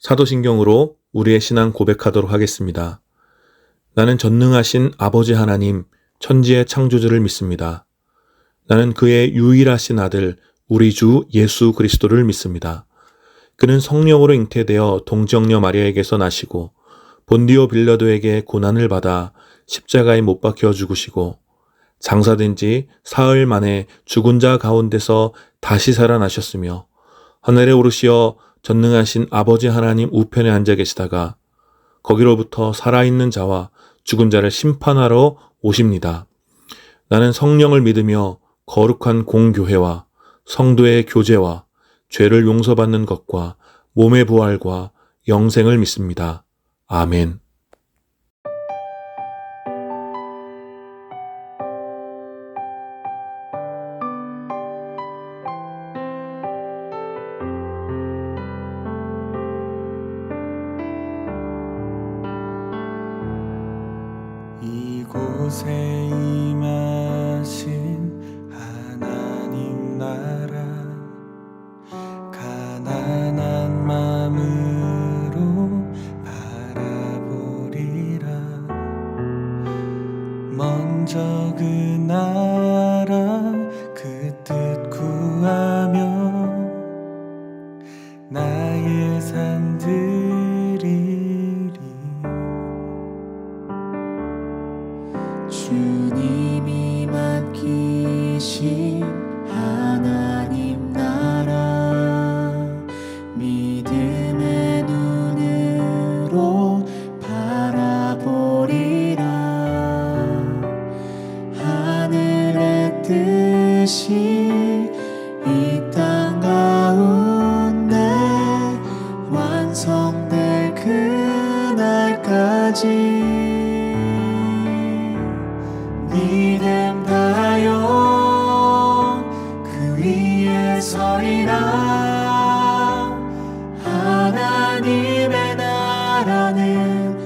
사도신경으로 우리의 신앙 고백하도록 하겠습니다. 나는 전능하신 아버지 하나님, 천지의 창조주를 믿습니다. 나는 그의 유일하신 아들, 우리 주 예수 그리스도를 믿습니다. 그는 성령으로 잉태되어 동정녀 마리아에게서 나시고 본디오 빌라도에게 고난을 받아 십자가에 못 박혀 죽으시고 장사된 지 사흘 만에 죽은 자 가운데서 다시 살아나셨으며 하늘에 오르시어 전능하신 아버지 하나님 우편에 앉아 계시다가 거기로부터 살아있는 자와 죽은 자를 심판하러 오십니다. 나는 성령을 믿으며 거룩한 공교회와 성도의 교제와 죄를 용서받는 것과 몸의 부활과 영생을 믿습니다. 아멘. 이곳에 임하신 하나님 나라 가난한 마음으로 바라보리라. 먼저 그 나라 그 뜻 구하며 나의 산들이리. 주님이 맡기신 하나님 나라 믿음의 눈으로 바라보리라. 하늘의 뜻이 이 땅 가운데 완성될 그날까지 믿음 다여 그 위에 서리라. 하나님의 나라는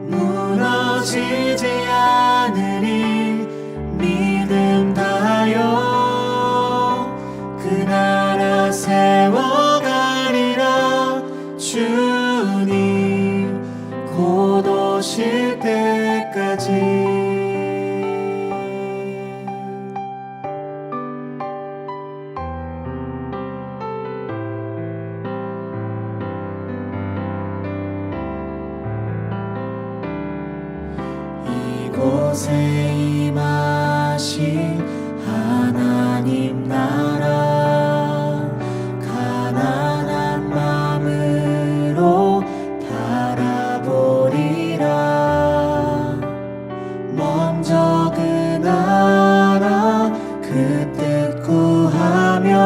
무너지지 않으리. 믿음 다여 그 나라 세워가리라. 주님 곧 오실 때까지. 이곳에 임하신 하나님 나라 가난한 마음으로 바라보리라. 먼저 그 나라 그 뜻 구하며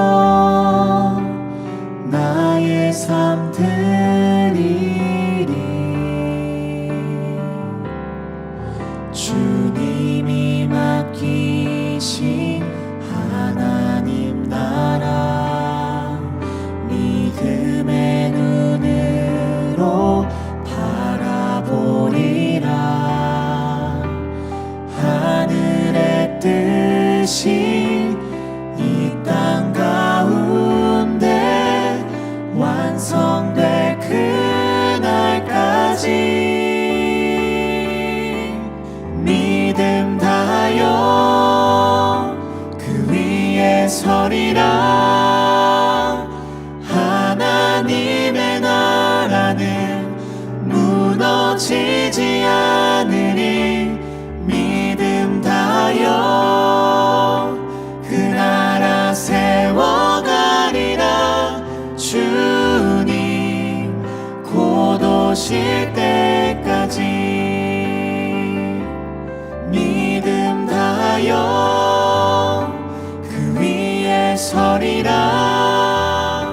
나의 삶 드리리. 주님이 맡기신 하나님 나라 믿음의 눈으로 바라보리라. 하늘의 뜻이 이 땅 가운데 완성될 그날까지 믿음 다여 그 위에 서리라. 하나님의 나라는 무너지지 않으리. 믿음 다여 그 나라 세워가리라. 주님 곧 오실 때까지 믿음 다여 그 위에 서리라.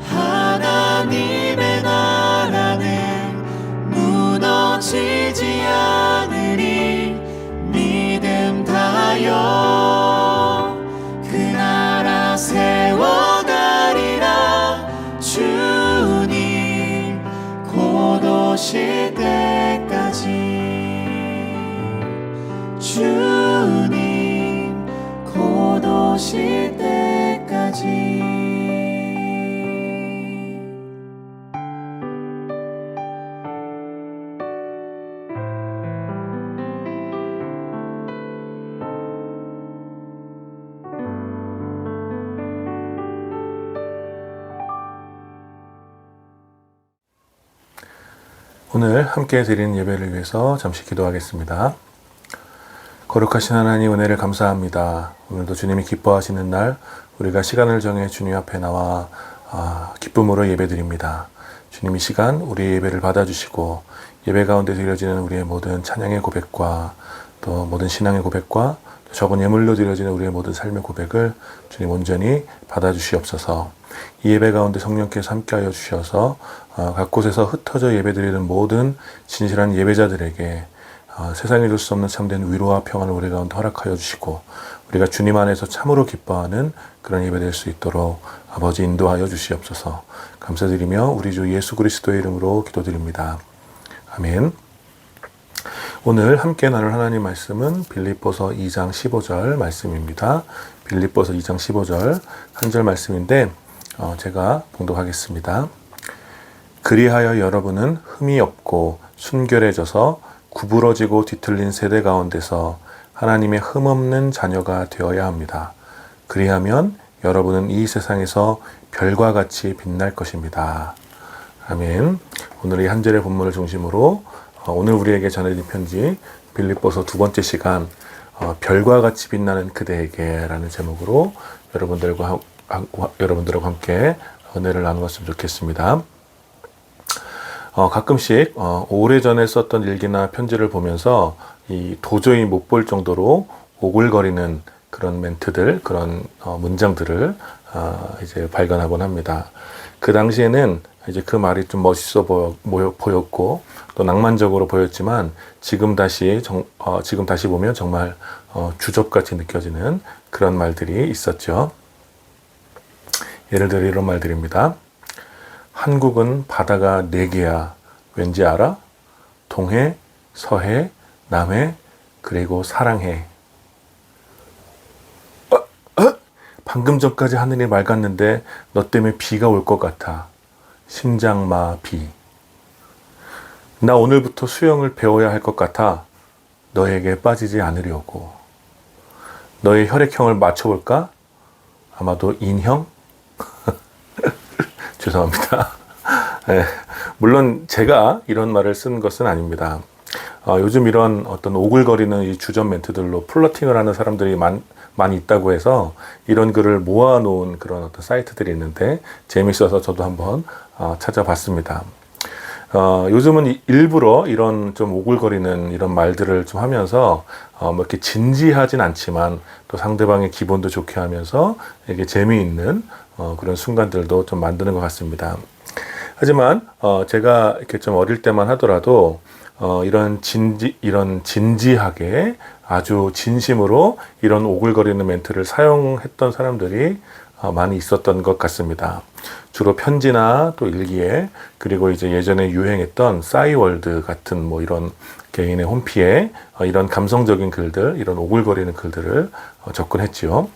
하나님의 나라는 무너지지 않으리. 믿음 다여 그 나라 세워가리라. 주님 곧 오실 때까지. 주님 곧 오실 때까지. 오늘 함께 드리는 예배를 위해서 잠시 기도하겠습니다. 거룩하신 하나님 은혜를 감사합니다. 오늘도 주님이 기뻐하시는 날 우리가 시간을 정해 주님 앞에 나와 기쁨으로 예배드립니다. 주님 이 시간 우리 예배를 받아주시고 예배 가운데 드려지는 우리의 모든 찬양의 고백과 또 모든 신앙의 고백과 또 적은 예물로 드려지는 우리의 모든 삶의 고백을 주님 온전히 받아주시옵소서. 이 예배 가운데 성령께서 함께하여 주셔서 각 곳에서 흩어져 예배드리는 모든 진실한 예배자들에게 세상에 줄 수 없는 참된 위로와 평안을 우리 가운데 허락하여 주시고 우리가 주님 안에서 참으로 기뻐하는 그런 예배 될 수 있도록 아버지 인도하여 주시옵소서. 감사드리며 우리 주 예수 그리스도의 이름으로 기도드립니다. 아멘. 오늘 함께 나눌 하나님 말씀은 빌립보서 2장 15절 말씀입니다. 빌립보서 2장 15절 한 절 말씀인데 제가 봉독하겠습니다. 그리하여 여러분은 흠이 없고 순결해져서 구부러지고 뒤틀린 세대 가운데서 하나님의 흠없는 자녀가 되어야 합니다. 그리하면 여러분은 이 세상에서 별과 같이 빛날 것입니다. 아멘. 오늘 이 한 절의 본문을 중심으로 오늘 우리에게 전해진 편지 빌립보서 두 번째 시간 별과 같이 빛나는 그대에게 라는 제목으로 여러분들과 함께 은혜를 나누었으면 좋겠습니다. 가끔씩 오래전에 썼던 일기나 편지를 보면서 도저히 못 볼 정도로 오글거리는 그런 멘트들, 그런 문장들을 이제 발견하곤 합니다. 그 당시에는 이제 그 말이 좀 멋있어 보였고 또 낭만적으로 보였지만 지금 다시 보면 정말 주접같이 느껴지는 그런 말들이 있었죠. 예를 들어 이런 말들입니다. 한국은 바다가 4개야. 왠지 알아? 동해, 서해, 남해, 그리고 사랑해. 방금 전까지 하늘이 맑았는데 너 때문에 비가 올 것 같아. 심장마비. 나 오늘부터 수영을 배워야 할 것 같아. 너에게 빠지지 않으려고. 너의 혈액형을 맞춰볼까? 아마도 인형? 죄송합니다. 네, 물론 제가 이런 말을 쓴 것은 아닙니다. 요즘 이런 어떤 오글거리는 이 주전 멘트들로 플러팅을 하는 사람들이 많이 있다고 해서 이런 글을 모아놓은 그런 어떤 사이트들이 있는데 재밌어서 저도 한번 찾아봤습니다. 요즘은 일부러 이런 좀 오글거리는 이런 말들을 좀 하면서 뭐 이렇게 진지하진 않지만 또 상대방의 기분도 좋게 하면서 이게 재미있는 그런 순간들도 좀 만드는 것 같습니다. 하지만 제가 이렇게 좀 어릴 때만 하더라도 이런 진지하게 아주 진심으로 이런 오글거리는 멘트를 사용했던 사람들이 많이 있었던 것 같습니다. 주로 편지나 또 일기에 그리고 이제 예전에 유행했던 싸이월드 같은 뭐 이런 개인의 홈피에 이런 감성적인 글들, 이런 오글거리는 글들을 접근했지요.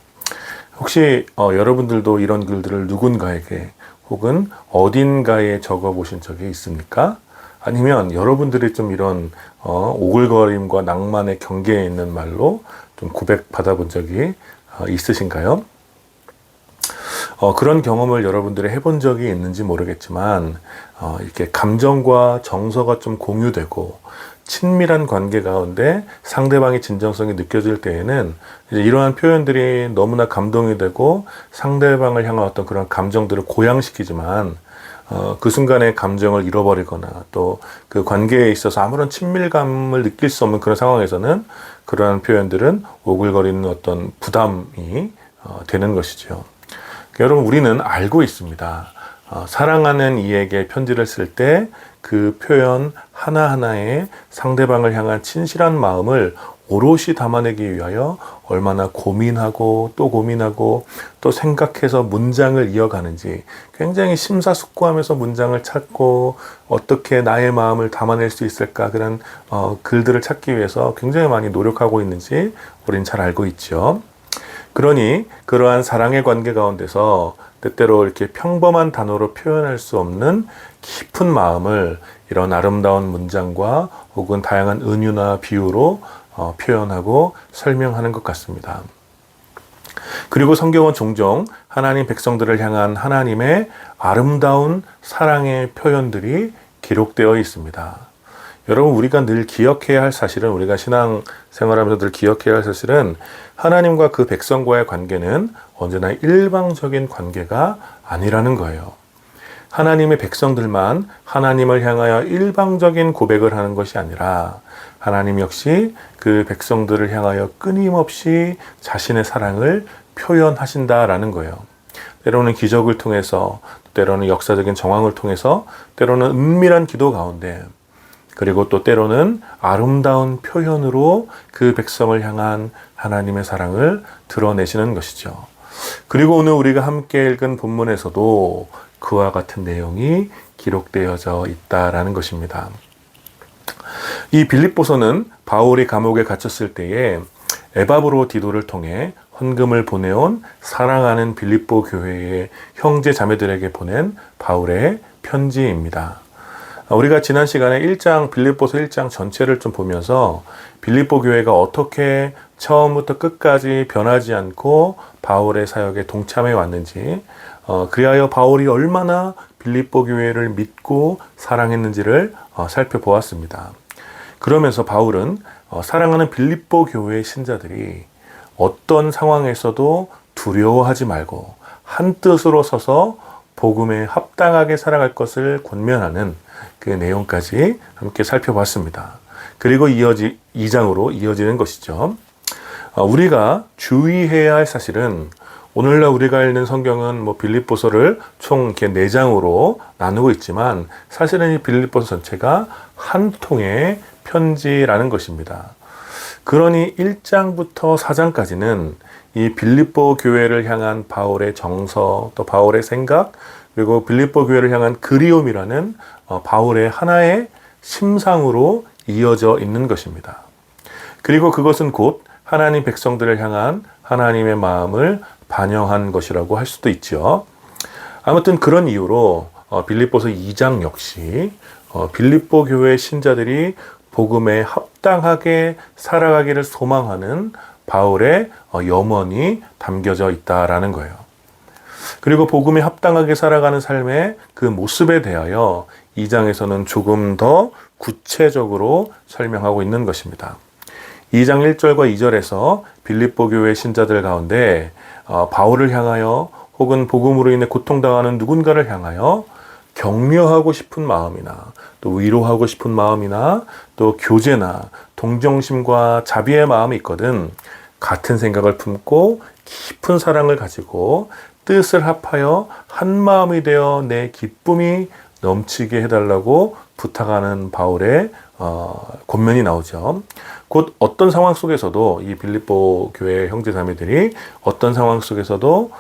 혹시 여러분들도 이런 글들을 누군가에게 혹은 어딘가에 적어 보신 적이 있습니까? 아니면 여러분들이 좀 이런 오글거림과 낭만의 경계에 있는 말로 좀 고백 받아본 적이 있으신가요? 그런 경험을 여러분들이 해본 적이 있는지 모르겠지만 이렇게 감정과 정서가 좀 공유되고 친밀한 관계 가운데 상대방의 진정성이 느껴질 때에는 이제 이러한 표현들이 너무나 감동이 되고 상대방을 향한 어떤 그런 감정들을 고양시키지만 그 순간의 감정을 잃어버리거나 또 그 관계에 있어서 아무런 친밀감을 느낄 수 없는 그런 상황에서는 그러한 표현들은 오글거리는 어떤 부담이 되는 것이죠. 여러분, 우리는 알고 있습니다. 사랑하는 이에게 편지를 쓸 때 그 표현 하나하나에 상대방을 향한 친실한 마음을 오롯이 담아내기 위하여 얼마나 고민하고 또 생각해서 문장을 이어가는지 굉장히 심사숙고하면서 문장을 찾고 어떻게 나의 마음을 담아낼 수 있을까 그런 글들을 찾기 위해서 굉장히 많이 노력하고 있는지 우리는 잘 알고 있죠. 그러니 그러한 사랑의 관계 가운데서 때때로 이렇게 평범한 단어로 표현할 수 없는 깊은 마음을 이런 아름다운 문장과 혹은 다양한 은유나 비유로 표현하고 설명하는 것 같습니다. 그리고 성경은 종종 하나님 백성들을 향한 하나님의 아름다운 사랑의 표현들이 기록되어 있습니다. 여러분, 우리가 늘 기억해야 할 사실은, 우리가 신앙 생활하면서 늘 기억해야 할 사실은 하나님과 그 백성과의 관계는 언제나 일방적인 관계가 아니라는 거예요. 하나님의 백성들만 하나님을 향하여 일방적인 고백을 하는 것이 아니라 하나님 역시 그 백성들을 향하여 끊임없이 자신의 사랑을 표현하신다라는 거예요. 때로는 기적을 통해서, 때로는 역사적인 정황을 통해서, 때로는 은밀한 기도 가운데, 그리고 또 때로는 아름다운 표현으로 그 백성을 향한 하나님의 사랑을 드러내시는 것이죠. 그리고 오늘 우리가 함께 읽은 본문에서도 그와 같은 내용이 기록되어져 있다라는 것입니다. 이 빌립보서는 바울이 감옥에 갇혔을 때에 에바브로디도를 통해 헌금을 보내온 사랑하는 빌립보 교회의 형제 자매들에게 보낸 바울의 편지입니다. 우리가 지난 시간에 빌립보서 1장 전체를 좀 보면서 빌립보 교회가 어떻게 처음부터 끝까지 변하지 않고 바울의 사역에 동참해 왔는지, 그리하여 바울이 얼마나 빌립보 교회를 믿고 사랑했는지를 살펴보았습니다. 그러면서 바울은 사랑하는 빌립보 교회의 신자들이 어떤 상황에서도 두려워하지 말고 한뜻으로 서서 복음에 합당하게 살아갈 것을 권면하는 그 내용까지 함께 살펴봤습니다. 그리고 2장으로 이어지는 것이죠. 우리가 주의해야 할 사실은, 오늘날 우리가 읽는 성경은 빌립보서를 총 이렇게 4장으로 나누고 있지만 사실은 이 빌립보서 전체가 한 통의 편지라는 것입니다. 그러니 1장부터 4장까지는 이 빌립보 교회를 향한 바울의 정서, 또 바울의 생각, 그리고 빌립보 교회를 향한 그리움이라는 바울의 하나의 심상으로 이어져 있는 것입니다. 그리고 그것은 곧 하나님 백성들을 향한 하나님의 마음을 반영한 것이라고 할 수도 있죠. 아무튼 그런 이유로 빌립보서 2장 역시 빌립보 교회 신자들이 복음에 합당하게 살아가기를 소망하는 바울의 염원이 담겨져 있다라는 거예요. 그리고 복음에 합당하게 살아가는 삶의 그 모습에 대하여 2장에서는 조금 더 구체적으로 설명하고 있는 것입니다. 2장 1절과 2절에서 빌립보 교회 신자들 가운데 바울을 향하여 혹은 복음으로 인해 고통당하는 누군가를 향하여 격려하고 싶은 마음이나 또 위로하고 싶은 마음이나 또 교제나 동정심과 자비의 마음이 있거든 같은 생각을 품고 깊은 사랑을 가지고 뜻을 합하여 한 마음이 되어 내 기쁨이 넘치게 해달라고 부탁하는 바울의 권면이 나오죠. 곧 어떤 상황 속에서도 이 빌립보 교회 형제자매들이 어떤 상황 속에서도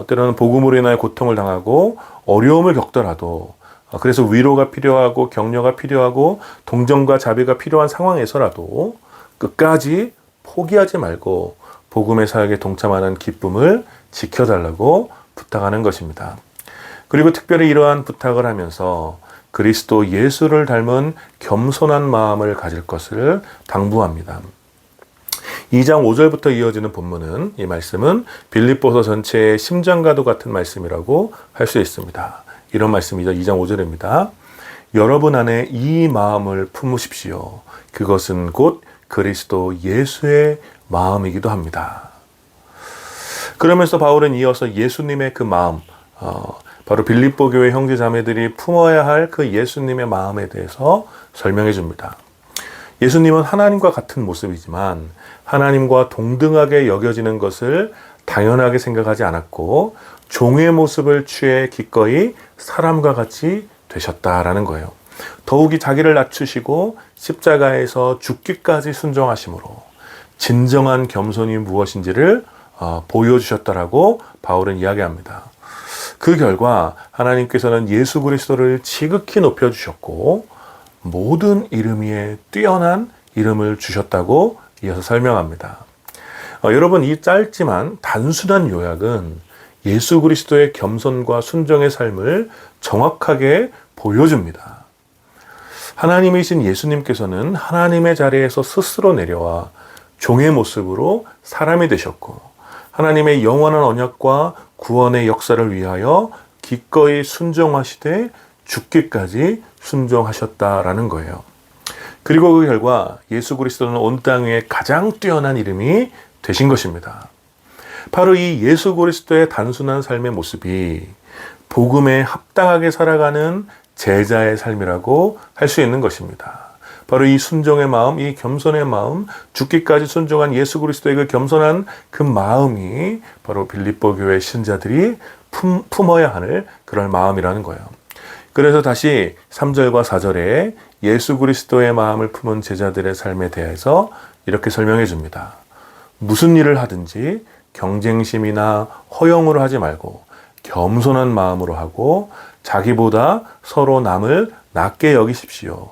때로는 복음으로 인하여 고통을 당하고 어려움을 겪더라도, 그래서 위로가 필요하고 격려가 필요하고 동정과 자비가 필요한 상황에서라도 끝까지 포기하지 말고 복음의 사역에 동참하는 기쁨을 지켜달라고 부탁하는 것입니다. 그리고 특별히 이러한 부탁을 하면서 그리스도 예수를 닮은 겸손한 마음을 가질 것을 당부합니다. 2장 5절부터 이어지는 본문은, 이 말씀은 빌립보서 전체의 심장과도 같은 말씀이라고 할 수 있습니다. 이런 말씀이죠. 2장 5절입니다. 여러분 안에 이 마음을 품으십시오. 그것은 곧 그리스도 예수의 마음이기도 합니다. 그러면서 바울은 이어서 예수님의 그 마음, 바로 빌립보 교회 형제 자매들이 품어야 할 그 예수님의 마음에 대해서 설명해 줍니다. 예수님은 하나님과 같은 모습이지만 하나님과 동등하게 여겨지는 것을 당연하게 생각하지 않았고 종의 모습을 취해 기꺼이 사람과 같이 되셨다라는 거예요. 더욱이 자기를 낮추시고 십자가에서 죽기까지 순종하심으로 진정한 겸손이 무엇인지를 보여주셨다라고 바울은 이야기합니다. 그 결과 하나님께서는 예수 그리스도를 지극히 높여주셨고 모든 이름 위에 뛰어난 이름을 주셨다고 이어서 설명합니다. 여러분, 이 짧지만 단순한 요약은 예수 그리스도의 겸손과 순종의 삶을 정확하게 보여줍니다. 하나님이신 예수님께서는 하나님의 자리에서 스스로 내려와 종의 모습으로 사람이 되셨고 하나님의 영원한 언약과 구원의 역사를 위하여 기꺼이 순종하시되 죽기까지 순종하셨다라는 거예요. 그리고 그 결과 예수 그리스도는 온 땅 위에 가장 뛰어난 이름이 되신 것입니다. 바로 이 예수 그리스도의 단순한 삶의 모습이 복음에 합당하게 살아가는 제자의 삶이라고 할 수 있는 것입니다. 바로 이 순종의 마음, 이 겸손의 마음, 죽기까지 순종한 예수 그리스도의 그 겸손한 그 마음이 바로 빌립보 교회 신자들이 품어야 하는 그런 마음이라는 거예요. 그래서 다시 3절과 4절에 예수 그리스도의 마음을 품은 제자들의 삶에 대해서 이렇게 설명해 줍니다. 무슨 일을 하든지 경쟁심이나 허영으로 하지 말고 겸손한 마음으로 하고 자기보다 서로 남을 낮게 여기십시오.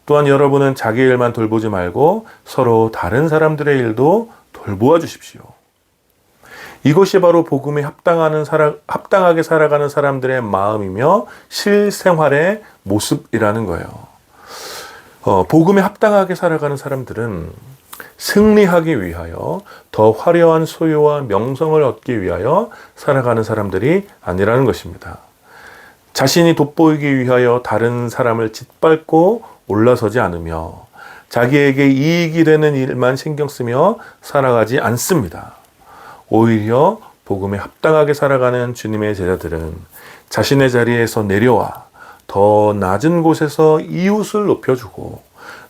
또한 여러분은 자기 일만 돌보지 말고 서로 다른 사람들의 일도 돌보아 주십시오. 이것이 바로 복음에 합당하게 살아가는 사람들의 마음이며 실생활의 모습이라는 거예요. 복음에 합당하게 살아가는 사람들은 승리하기 위하여 더 화려한 소유와 명성을 얻기 위하여 살아가는 사람들이 아니라는 것입니다. 자신이 돋보이기 위하여 다른 사람을 짓밟고 올라서지 않으며 자기에게 이익이 되는 일만 신경 쓰며 살아가지 않습니다. 오히려 복음에 합당하게 살아가는 주님의 제자들은 자신의 자리에서 내려와 더 낮은 곳에서 이웃을 높여주고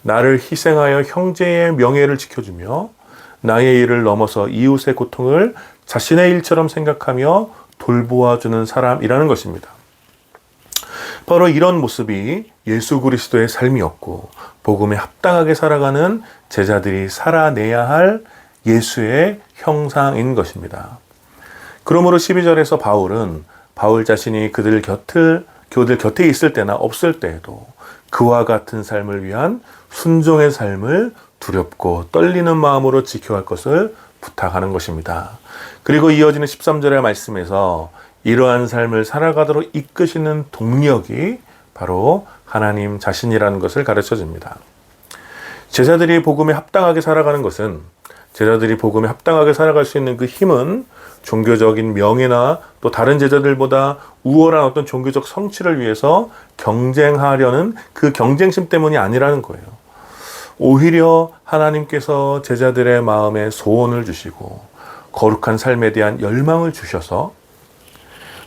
나를 희생하여 형제의 명예를 지켜주며 나의 일을 넘어서 이웃의 고통을 자신의 일처럼 생각하며 돌보아주는 사람이라는 것입니다. 바로 이런 모습이 예수 그리스도의 삶이었고 복음에 합당하게 살아가는 제자들이 살아내야 할 예수의 형상인 것입니다. 그러므로 12절에서 바울 자신이 그들 곁에 있을 때나 없을 때에도 그와 같은 삶을 위한 순종의 삶을 두렵고 떨리는 마음으로 지켜갈 것을 부탁하는 것입니다. 그리고 이어지는 13절의 말씀에서 이러한 삶을 살아가도록 이끄시는 동력이 바로 하나님 자신이라는 것을 가르쳐 줍니다. 제자들이 복음에 합당하게 살아가는 것은 제자들이 복음에 합당하게 살아갈 수 있는 그 힘은 종교적인 명예나 또 다른 제자들보다 우월한 어떤 종교적 성취를 위해서 경쟁하려는 그 경쟁심 때문이 아니라는 거예요. 오히려 하나님께서 제자들의 마음에 소원을 주시고 거룩한 삶에 대한 열망을 주셔서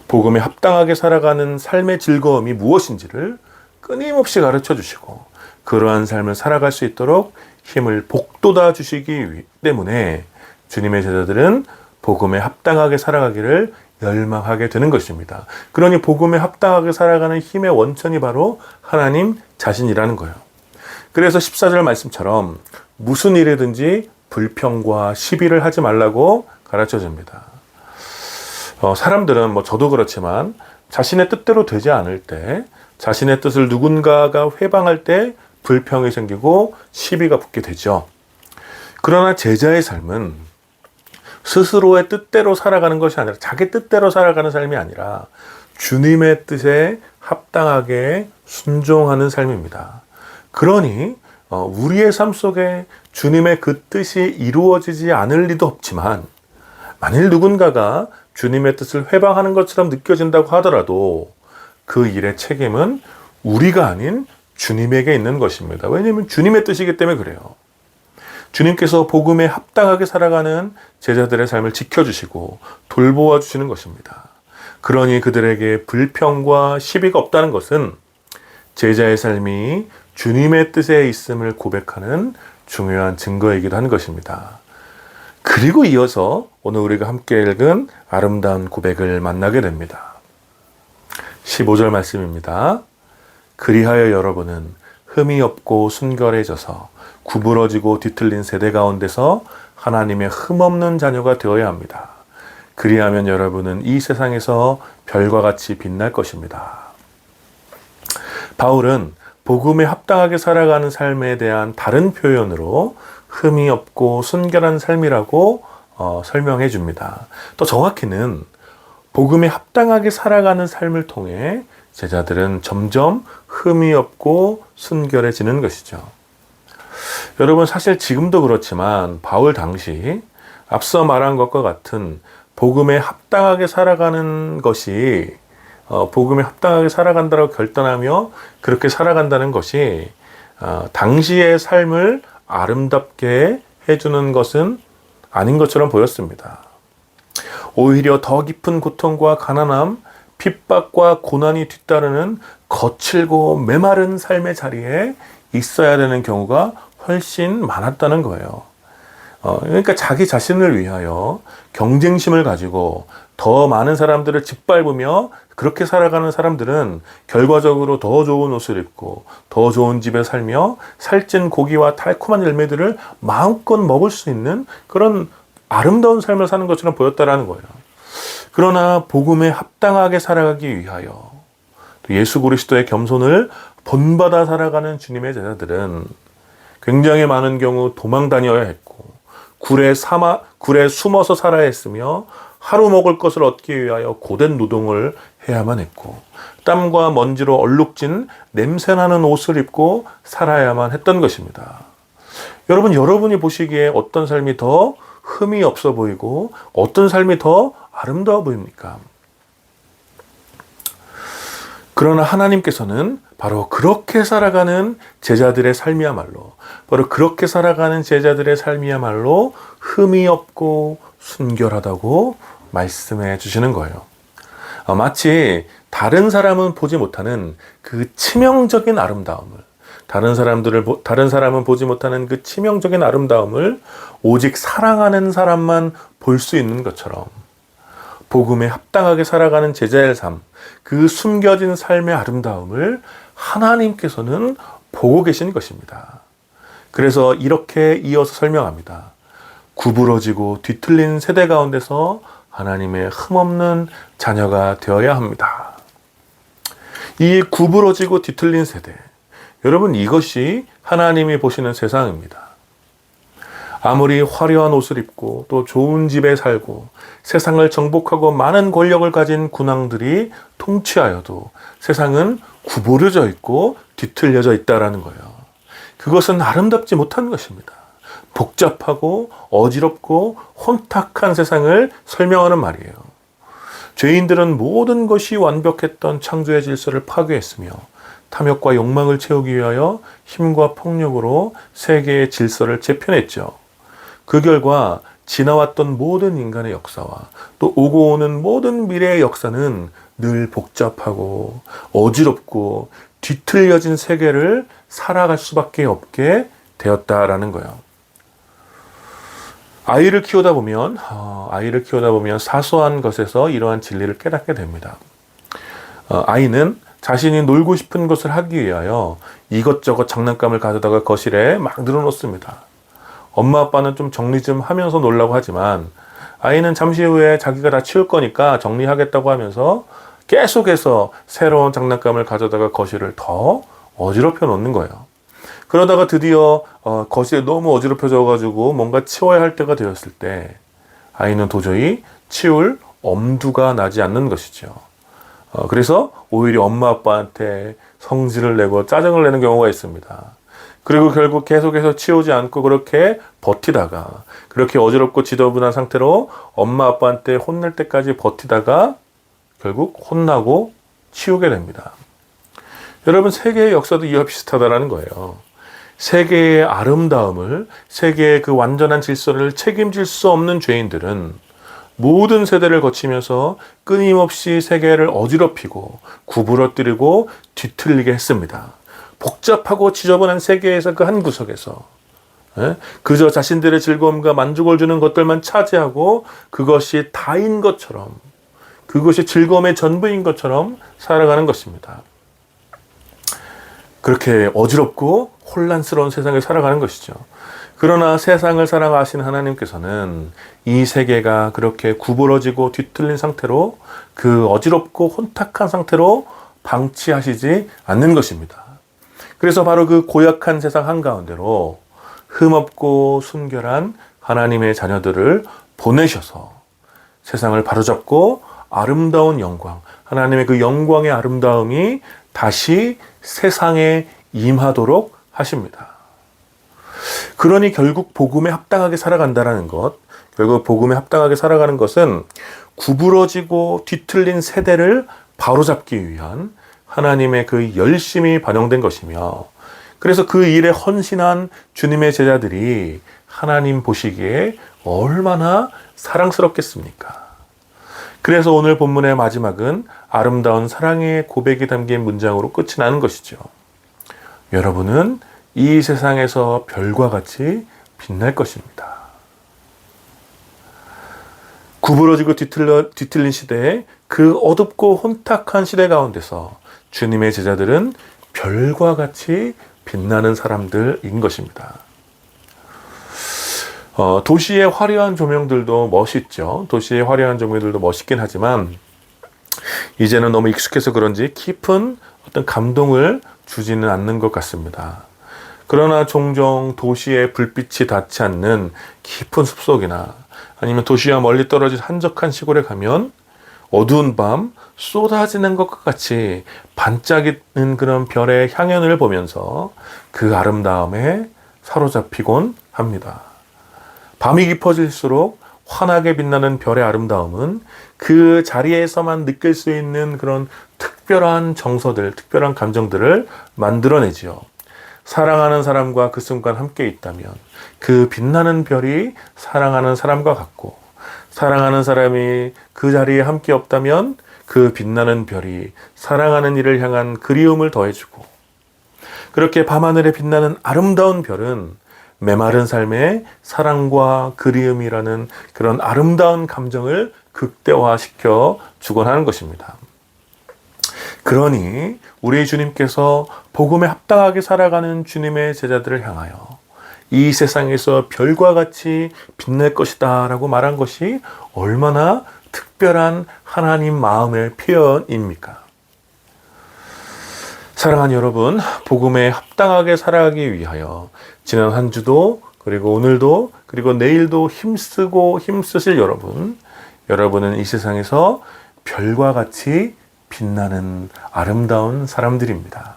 복음에 합당하게 살아가는 삶의 즐거움이 무엇인지를 끊임없이 가르쳐 주시고 그러한 삶을 살아갈 수 있도록 힘을 북돋아 주시기 때문에 주님의 제자들은 복음에 합당하게 살아가기를 열망하게 되는 것입니다. 그러니 복음에 합당하게 살아가는 힘의 원천이 바로 하나님 자신이라는 거예요. 그래서 14절 말씀처럼 무슨 일이든지 불평과 시비를 하지 말라고 가르쳐 줍니다. 사람들은 저도 그렇지만 자신의 뜻대로 되지 않을 때 자신의 뜻을 누군가가 회방할 때 불평이 생기고 시비가 붙게 되죠. 그러나 제자의 삶은 스스로의 뜻대로 살아가는 것이 아니라 자기 뜻대로 살아가는 삶이 아니라 주님의 뜻에 합당하게 순종하는 삶입니다. 그러니 우리의 삶 속에 주님의 그 뜻이 이루어지지 않을 리도 없지만 만일 누군가가 주님의 뜻을 회방하는 것처럼 느껴진다고 하더라도 그 일의 책임은 우리가 아닌 주님에게 있는 것입니다. 왜냐하면 주님의 뜻이기 때문에 그래요. 주님께서 복음에 합당하게 살아가는 제자들의 삶을 지켜주시고 돌보아 주시는 것입니다. 그러니 그들에게 불평과 시비가 없다는 것은 제자의 삶이 주님의 뜻에 있음을 고백하는 중요한 증거이기도 한 것입니다. 그리고 이어서 오늘 우리가 함께 읽은 아름다운 고백을 만나게 됩니다. 15절 말씀입니다. 그리하여 여러분은 흠이 없고 순결해져서 구부러지고 뒤틀린 세대 가운데서 하나님의 흠없는 자녀가 되어야 합니다. 그리하면 여러분은 이 세상에서 별과 같이 빛날 것입니다. 바울은 복음에 합당하게 살아가는 삶에 대한 다른 표현으로 흠이 없고 순결한 삶이라고 설명해 줍니다. 또 정확히는 복음에 합당하게 살아가는 삶을 통해 제자들은 점점 흠이 없고 순결해지는 것이죠. 여러분 사실 지금도 그렇지만 바울 당시 앞서 말한 것과 같은 복음에 합당하게 살아가는 것이 복음에 합당하게 살아간다고 결단하며 그렇게 살아간다는 것이 당시의 삶을 아름답게 해주는 것은 아닌 것처럼 보였습니다. 오히려 더 깊은 고통과 가난함, 핍박과 고난이 뒤따르는 거칠고 메마른 삶의 자리에 있어야 되는 경우가 훨씬 많았다는 거예요. 그러니까 자기 자신을 위하여 경쟁심을 가지고 더 많은 사람들을 짓밟으며 그렇게 살아가는 사람들은 결과적으로 더 좋은 옷을 입고 더 좋은 집에 살며 살찐 고기와 달콤한 열매들을 마음껏 먹을 수 있는 그런 아름다운 삶을 사는 것처럼 보였다라는 거예요. 그러나 복음에 합당하게 살아가기 위하여 예수 그리스도의 겸손을 본받아 살아가는 주님의 제자들은 굉장히 많은 경우 도망 다녀야 했고 굴에 숨어서 살아야 했으며 하루 먹을 것을 얻기 위하여 고된 노동을 해야만 했고 땀과 먼지로 얼룩진 냄새나는 옷을 입고 살아야만 했던 것입니다. 여러분이 보시기에 어떤 삶이 더 흠이 없어 보이고 어떤 삶이 더 아름다워 보입니까? 그러나 하나님께서는 바로 그렇게 살아가는 제자들의 삶이야말로 흠이 없고 순결하다고 말씀해 주시는 거예요. 마치 다른 사람은 보지 못하는 그 치명적인 아름다움을 다른 사람은 보지 못하는 그 치명적인 아름다움을 오직 사랑하는 사람만 볼 수 있는 것처럼 복음에 합당하게 살아가는 제자의 삶, 그 숨겨진 삶의 아름다움을 하나님께서는 보고 계신 것입니다. 그래서 이렇게 이어서 설명합니다. 구부러지고 뒤틀린 세대 가운데서 하나님의 흠없는 자녀가 되어야 합니다. 이 구부러지고 뒤틀린 세대, 여러분 이것이 하나님이 보시는 세상입니다. 아무리 화려한 옷을 입고 또 좋은 집에 살고 세상을 정복하고 많은 권력을 가진 군왕들이 통치하여도 세상은 구부러져 있고 뒤틀려져 있다라는 거예요. 그것은 아름답지 못한 것입니다. 복잡하고 어지럽고 혼탁한 세상을 설명하는 말이에요. 죄인들은 모든 것이 완벽했던 창조의 질서를 파괴했으며 탐욕과 욕망을 채우기 위하여 힘과 폭력으로 세계의 질서를 재편했죠. 그 결과 지나왔던 모든 인간의 역사와 또 오고 오는 모든 미래의 역사는 늘 복잡하고 어지럽고 뒤틀려진 세계를 살아갈 수밖에 없게 되었다라는 거예요. 아이를 키우다 보면 사소한 것에서 이러한 진리를 깨닫게 됩니다. 아이는 자신이 놀고 싶은 것을 하기 위하여 이것저것 장난감을 가져다가 거실에 막 늘어놓습니다. 엄마 아빠는 좀 정리 좀 하면서 놀라고 하지만 아이는 잠시 후에 자기가 다 치울 거니까 정리하겠다고 하면서 계속해서 새로운 장난감을 가져다가 거실을 더 어지럽혀 놓는 거예요. 그러다가 드디어 거실이 너무 어지럽혀져 가지고 뭔가 치워야 할 때가 되었을 때 아이는 도저히 치울 엄두가 나지 않는 것이죠. 그래서 오히려 엄마 아빠한테 성질을 내고 짜증을 내는 경우가 있습니다. 그리고 결국 계속해서 치우지 않고 그렇게 버티다가 그렇게 어지럽고 지저분한 상태로 엄마 아빠한테 혼낼 때까지 버티다가 결국 혼나고 치우게 됩니다. 여러분, 세계의 역사도 이와 비슷하다라는 거예요. 세계의 아름다움을, 세계의 그 완전한 질서를 책임질 수 없는 죄인들은 모든 세대를 거치면서 끊임없이 세계를 어지럽히고 구부러뜨리고 뒤틀리게 했습니다. 복잡하고 지저분한 세계에서 그 한 구석에서 그저 자신들의 즐거움과 만족을 주는 것들만 차지하고 그것이 다인 것처럼, 그것이 즐거움의 전부인 것처럼 살아가는 것입니다. 그렇게 어지럽고 혼란스러운 세상을 살아가는 것이죠. 그러나 세상을 사랑하신 하나님께서는 이 세계가 그렇게 구부러지고 뒤틀린 상태로, 그 어지럽고 혼탁한 상태로 방치하시지 않는 것입니다. 그래서 바로 그 고약한 세상 한가운데로 흠없고 순결한 하나님의 자녀들을 보내셔서 세상을 바로잡고 아름다운 영광, 하나님의 그 영광의 아름다움이 다시 세상에 임하도록 하십니다. 그러니 결국 복음에 합당하게 살아간다는 것, 결국 복음에 합당하게 살아가는 것은 구부러지고 뒤틀린 세대를 바로잡기 위한 하나님의 그 열심이 반영된 것이며, 그래서 그 일에 헌신한 주님의 제자들이 하나님 보시기에 얼마나 사랑스럽겠습니까? 그래서 오늘 본문의 마지막은 아름다운 사랑의 고백이 담긴 문장으로 끝이 나는 것이죠. 여러분은 이 세상에서 별과 같이 빛날 것입니다. 구부러지고 뒤틀린 시대에, 그 어둡고 혼탁한 시대 가운데서 주님의 제자들은 별과 같이 빛나는 사람들인 것입니다. 도시의 화려한 조명들도 멋있죠. 도시의 화려한 조명들도 멋있긴 하지만 이제는 너무 익숙해서 그런지 깊은 어떤 감동을 주지는 않는 것 같습니다. 그러나 종종 도시의 불빛이 닿지 않는 깊은 숲속이나 아니면 도시와 멀리 떨어진 한적한 시골에 가면 어두운 밤 쏟아지는 것과 같이 반짝이는 그런 별의 향연을 보면서 그 아름다움에 사로잡히곤 합니다. 밤이 깊어질수록 환하게 빛나는 별의 아름다움은 그 자리에서만 느낄 수 있는 그런 특별한 정서들, 특별한 감정들을 만들어내지요. 사랑하는 사람과 그 순간 함께 있다면 그 빛나는 별이 사랑하는 사람과 같고, 사랑하는 사람이 그 자리에 함께 없다면 그 빛나는 별이 사랑하는 이를 향한 그리움을 더해주고, 그렇게 밤하늘에 빛나는 아름다운 별은 메마른 삶에 사랑과 그리움이라는 그런 아름다운 감정을 극대화시켜 주곤 하는 것입니다. 그러니 우리 주님께서 복음에 합당하게 살아가는 주님의 제자들을 향하여 이 세상에서 별과 같이 빛날 것이다 라고 말한 것이 얼마나 특별한 하나님 마음의 표현입니까? 사랑하는 여러분, 복음에 합당하게 살아가기 위하여 지난 한 주도, 그리고 오늘도, 그리고 내일도 힘쓰실 여러분은 이 세상에서 별과 같이 빛나는 아름다운 사람들입니다.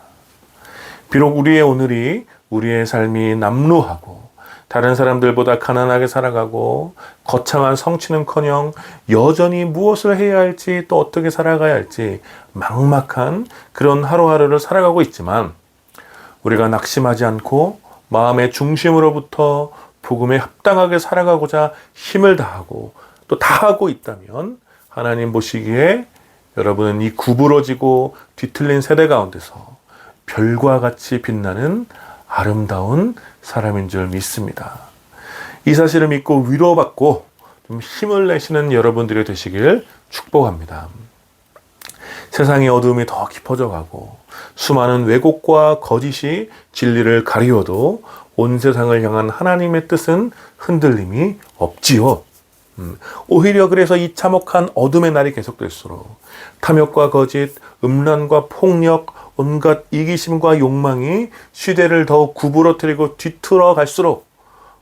비록 우리의 오늘이, 우리의 삶이 남루하고 다른 사람들보다 가난하게 살아가고 거창한 성취는커녕 여전히 무엇을 해야 할지, 또 어떻게 살아가야 할지 막막한 그런 하루하루를 살아가고 있지만, 우리가 낙심하지 않고 마음의 중심으로부터 복음에 합당하게 살아가고자 힘을 다하고 또 다하고 있다면, 하나님 보시기에 여러분은 이 구부러지고 뒤틀린 세대 가운데서 별과 같이 빛나는 아름다운 사람인 줄 믿습니다. 이 사실을 믿고 위로받고 좀 힘을 내시는 여러분들이 되시길 축복합니다. 세상의 어두움이 더 깊어져 가고 수많은 왜곡과 거짓이 진리를 가리워도 온 세상을 향한 하나님의 뜻은 흔들림이 없지요. 오히려 그래서 이 참혹한 어둠의 날이 계속될수록 탐욕과 거짓, 음란과 폭력, 온갖 이기심과 욕망이 시대를 더욱 구부러뜨리고 뒤틀어 갈수록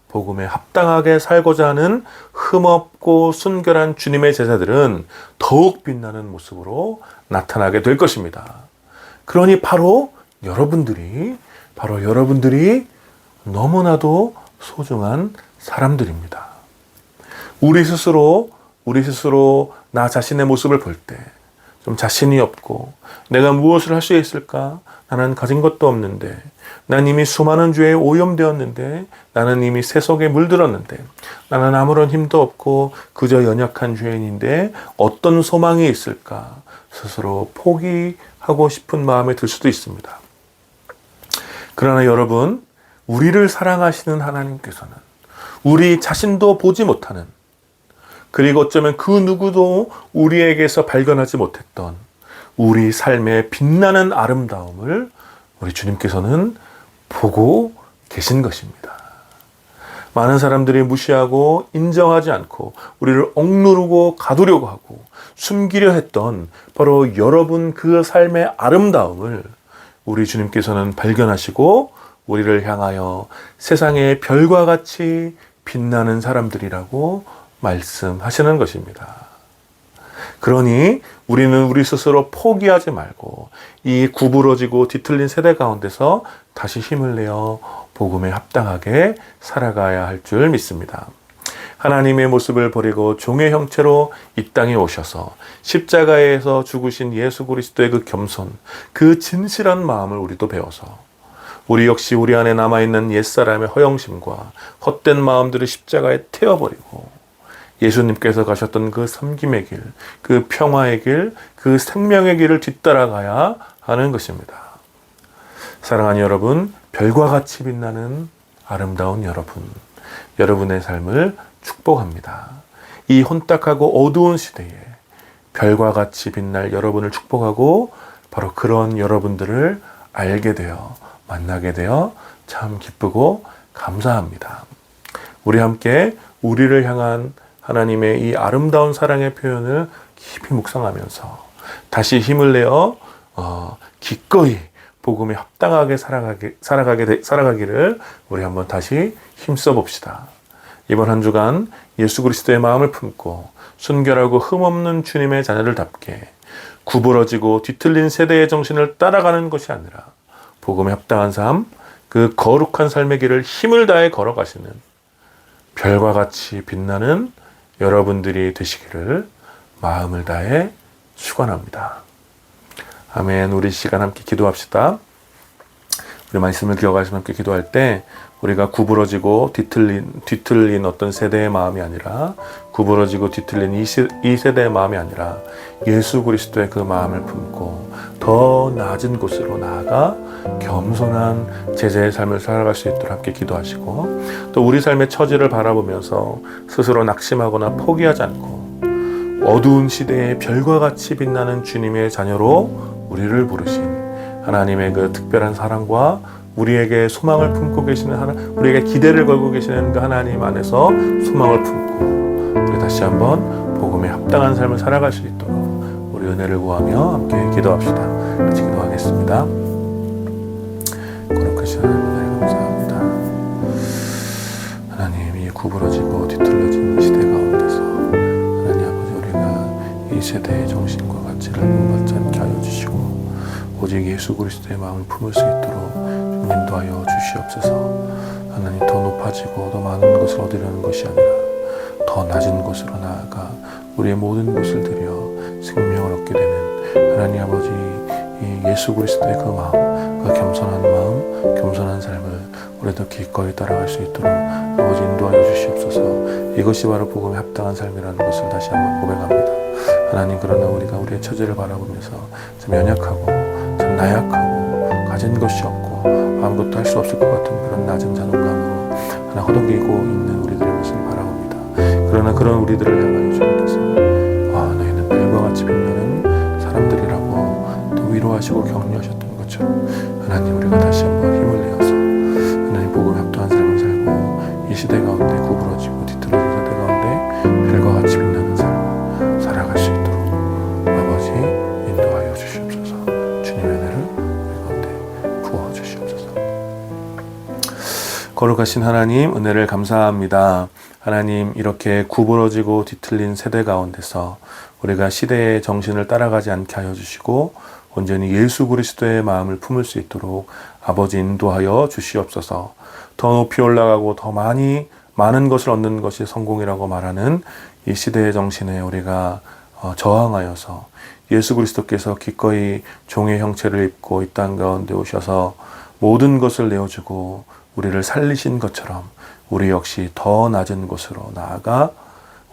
복음에 합당하게 살고자 하는 흠없고 순결한 주님의 제자들은 더욱 빛나는 모습으로 나타나게 될 것입니다. 그러니 바로 여러분들이 너무나도 소중한 사람들입니다. 우리 스스로 나 자신의 모습을 볼 때 좀 자신이 없고, 내가 무엇을 할 수 있을까? 나는 가진 것도 없는데, 난 이미 수많은 죄에 오염되었는데, 나는 이미 세속에 물들었는데, 나는 아무런 힘도 없고 그저 연약한 죄인인데 어떤 소망이 있을까? 스스로 포기하고 싶은 마음이 들 수도 있습니다. 그러나 여러분, 우리를 사랑하시는 하나님께서는 우리 자신도 보지 못하는, 그리고 어쩌면 그 누구도 우리에게서 발견하지 못했던 우리 삶의 빛나는 아름다움을 우리 주님께서는 보고 계신 것입니다. 많은 사람들이 무시하고 인정하지 않고 우리를 억누르고 가두려고 하고 숨기려 했던 바로 여러분 그 삶의 아름다움을 우리 주님께서는 발견하시고 우리를 향하여 세상의 별과 같이 빛나는 사람들이라고 말씀하시는 것입니다. 그러니 우리는 우리 스스로 포기하지 말고 이 구부러지고 뒤틀린 세대 가운데서 다시 힘을 내어 복음에 합당하게 살아가야 할 줄 믿습니다. 하나님의 모습을 버리고 종의 형체로 이 땅에 오셔서 십자가에서 죽으신 예수 그리스도의 그 겸손, 그 진실한 마음을 우리도 배워서 우리 역시 우리 안에 남아있는 옛사람의 허영심과 헛된 마음들을 십자가에 태워버리고 예수님께서 가셨던 그 섬김의 길, 그 평화의 길, 그 생명의 길을 뒤따라가야 하는 것입니다. 사랑하는 여러분, 별과 같이 빛나는 아름다운 여러분, 여러분의 삶을 축복합니다. 이 혼탁하고 어두운 시대에 별과 같이 빛날 여러분을 축복하고 바로 그런 여러분들을 알게 되어 만나게 되어 참 기쁘고 감사합니다. 우리 함께 우리를 향한 하나님의 이 아름다운 사랑의 표현을 깊이 묵상하면서 다시 힘을 내어 기꺼이 복음에 합당하게 살아가기를 우리 한번 다시 힘써 봅시다. 이번 한 주간 예수 그리스도의 마음을 품고 순결하고 흠없는 주님의 자녀들답게 구부러지고 뒤틀린 세대의 정신을 따라가는 것이 아니라 복음에 합당한 삶, 그 거룩한 삶의 길을 힘을 다해 걸어가시는 별과 같이 빛나는 여러분들이 되시기를 마음을 다해 축원합니다. 아멘. 우리 시간 함께 기도합시다. 우리 말씀을 기억하시면 함께 기도할 때 우리가 구부러지고 뒤틀린 어떤 세대의 마음이 아니라 구부러지고 뒤틀린 이 세대의 마음이 아니라 예수 그리스도의 그 마음을 품고 더 낮은 곳으로 나아가 겸손한 제자의 삶을 살아갈 수 있도록 함께 기도하시고 또 우리 삶의 처지를 바라보면서 스스로 낙심하거나 포기하지 않고 어두운 시대에 별과 같이 빛나는 주님의 자녀로 우리를 부르신 하나님의 그 특별한 사랑과 우리에게 소망을 품고 계시는 우리에게 기대를 걸고 계시는 그 하나님 안에서 소망을 품고 우리 다시 한번 복음에 합당한 삶을 살아갈 수 있도록 우리 은혜를 구하며 함께 기도합시다. 같이 기도하겠습니다. 거룩하신 하나님 감사합니다. 하나님, 이 구부러지고 뒤틀려진 시대 가운데서 하나님 아버지, 우리가 이 세대의 정신과 가치를 본받지 않게 하여 주시고 오직 예수 그리스도의 마음을 품을 수 있도록 인도하여 주시옵소서. 하나님, 더 높아지고 더 많은 것을 얻으려는 것이 아니라 더 낮은 곳으로 나아가 우리의 모든 것을 들여 생명을 얻게 되는 하나님 아버지, 이 예수 그리스도의 그 마음, 그 겸손한 마음, 겸손한 삶을 우리도 기꺼이 따라갈 수 있도록 아버지 인도하여 주시옵소서. 이것이 바로 복음에 합당한 삶이라는 것을 다시 한번 고백합니다. 하나님, 그러나 우리가 우리의 처지를 바라보면서 참 연약하고 참 나약하고 가진 것이 없고 아무것도 할 수 없을 것 같은 그런 낮은 자존감으로 하나 허덕이고 있는 우리들의 모습을 바라봅니다. 그러나 그런 우리들을 향하여 주님께서 너희는 별과 같이 빛나는 사람들이라고 또 위로하시고 격려하셨던 것처럼 하나님, 우리가 다시 한번 힘을 내어서 하나님 복음에 합당한 삶을 살고 이 시대 가운데 구부러지고 뒤틀어진 세대 가운데 별과 같이 빛나는 삶을 살아갈 수 있도록 아버지 인도하여 주시옵소서. 주님의 은혜를 우리 가운데 부어 주시옵소서. 거룩하신 하나님, 은혜를 감사합니다. 하나님, 이렇게 구부러지고 뒤틀린 세대 가운데서 우리가 시대의 정신을 따라가지 않게 하여 주시고 온전히 예수 그리스도의 마음을 품을 수 있도록 아버지 인도하여 주시옵소서. 더 높이 올라가고 더 많은 것을 얻는 것이 성공이라고 말하는 이 시대의 정신에 우리가 저항하여서 예수 그리스도께서 기꺼이 종의 형체를 입고 이 땅 가운데 오셔서 모든 것을 내어주고 우리를 살리신 것처럼 우리 역시 더 낮은 곳으로 나아가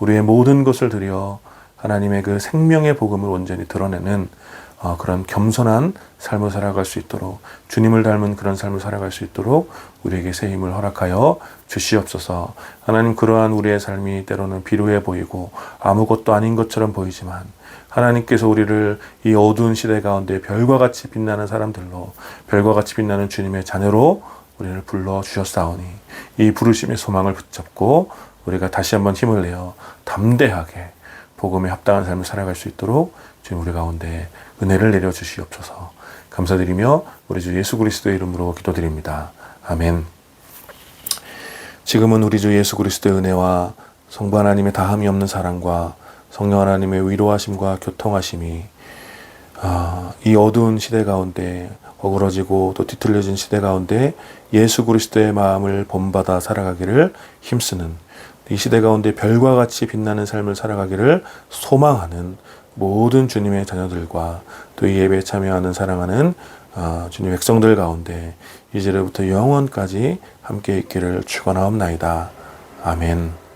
우리의 모든 것을 들여 하나님의 그 생명의 복음을 온전히 드러내는 그런 겸손한 삶을 살아갈 수 있도록, 주님을 닮은 그런 삶을 살아갈 수 있도록 우리에게 새 힘을 허락하여 주시옵소서. 하나님, 그러한 우리의 삶이 때로는 비루해 보이고 아무것도 아닌 것처럼 보이지만 하나님께서 우리를 이 어두운 시대 가운데 별과 같이 빛나는 사람들로, 별과 같이 빛나는 주님의 자녀로 우리를 불러주셨사오니 이 부르심의 소망을 붙잡고 우리가 다시 한번 힘을 내어 담대하게 복음에 합당한 삶을 살아갈 수 있도록 주님 우리 가운데 은혜를 내려주시옵소서. 감사드리며 우리 주 예수 그리스도의 이름으로 기도드립니다. 아멘. 지금은 우리 주 예수 그리스도의 은혜와 성부 하나님의 다함이 없는 사랑과 성령 하나님의 위로하심과 교통하심이 이 어두운 시대 가운데, 어그러지고 또 뒤틀려진 시대 가운데 예수 그리스도의 마음을 본받아 살아가기를 힘쓰는 이 시대 가운데 별과 같이 빛나는 삶을 살아가기를 소망하는 모든 주님의 자녀들과 또 이 예배에 참여하는 사랑하는 주님 백성들 가운데 이제로부터 영원까지 함께 있기를 축원하옵나이다. 아멘.